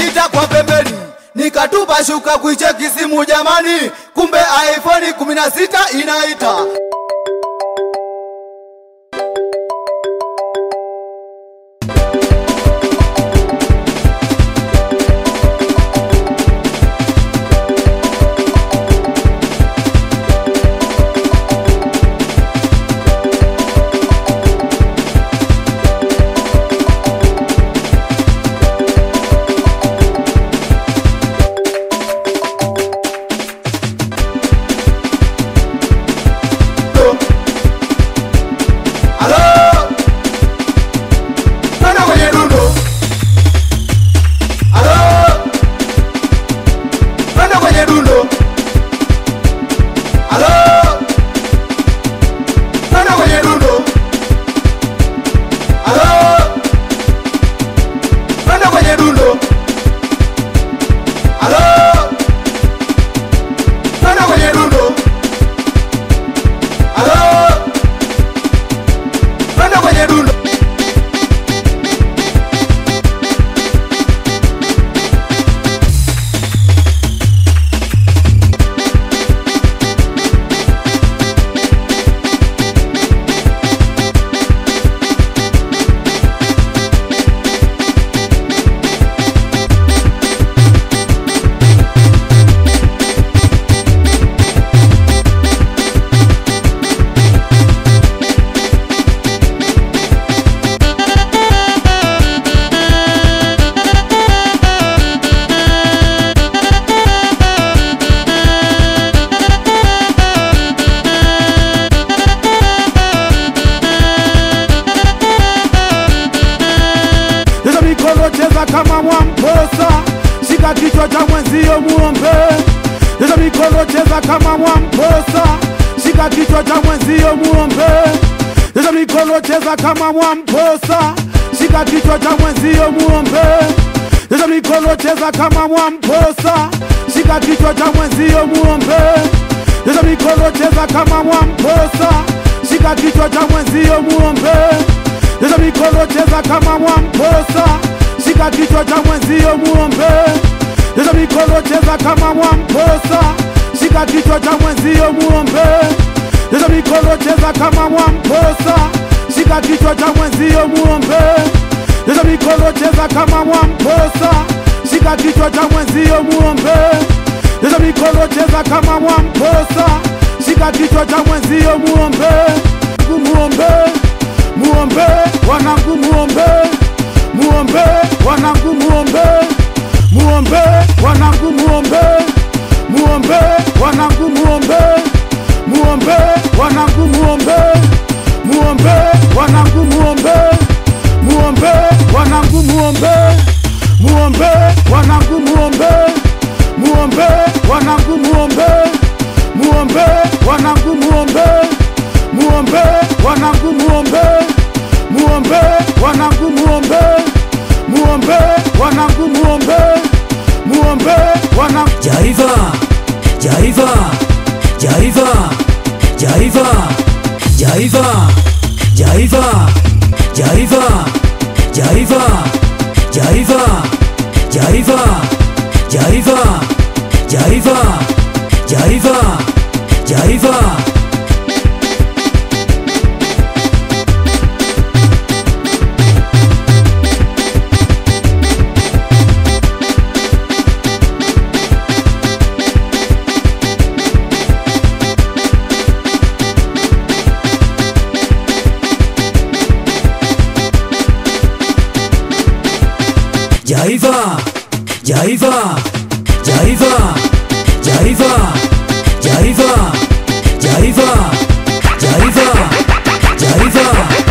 nikaita kwa pembeni, nikatupa shuka kuicheki simu jamani, kumbe iPhone 16 inaita. Cheza kama Mwamposa, shika kichwa cha mwenzio muombe. Nyosha mikono, cheza kama Mwamposa, shika kichwa cha mwenzio muombe. Nyosha mikono, cheza kama Mwamposa, shika kichwa cha mwenzio muombe. Nyosha mikono, cheza kama Mwamposa, shika kichwa cha mwenzio muombe. Nyosha mikono, cheza kama Mwamposa, shika kichwa cha mwenzio muombe. Nyosha mikono, cheza kama Mwamposa, shika kichwa cha mwenzio muombe. Nyosha mikono, cheza kama Mwamposa, shika kichwa cha mwenzio muombe. Nyosha mikono, cheza kama Mwamposa, shika kichwa cha mwenzio muombe. Nyosha mikono, cheza kama Mwamposa, shika kichwa cha mwenzio muombe. Nyosha mikono, cheza kama Mwamposa, shika kichwa cha mwenzio muombe. Muombe, muombe, wanangu muombe. Muombe, wanangu muombe. Muombe, wanangu muombe. Muombe, wanangu muombe. Muombe, wanangu muombe. Muombe, wanangu muombe. Muombe, wanangu muombe. Muombe, wanangu muombe. Muombe, wanangu muombe. Muombe, wanangu muombe. Muombe, wanangu muombe. Muombe, wanangu muombe. Muombe, wanangu muombe. Muombe, wanangu. Jaiva, Jaiva, Jaiva, Jaiva, Jaiva, Jaiva, Jaiva, Jaiva, Jaiva, Jaiva, Jaiva, Jaiva, Jaiva, Jaiva. Jaiva, Jaiva, Jaiva, Jaiva, Jaiva, Jaiva, Jaiva, Jaiva.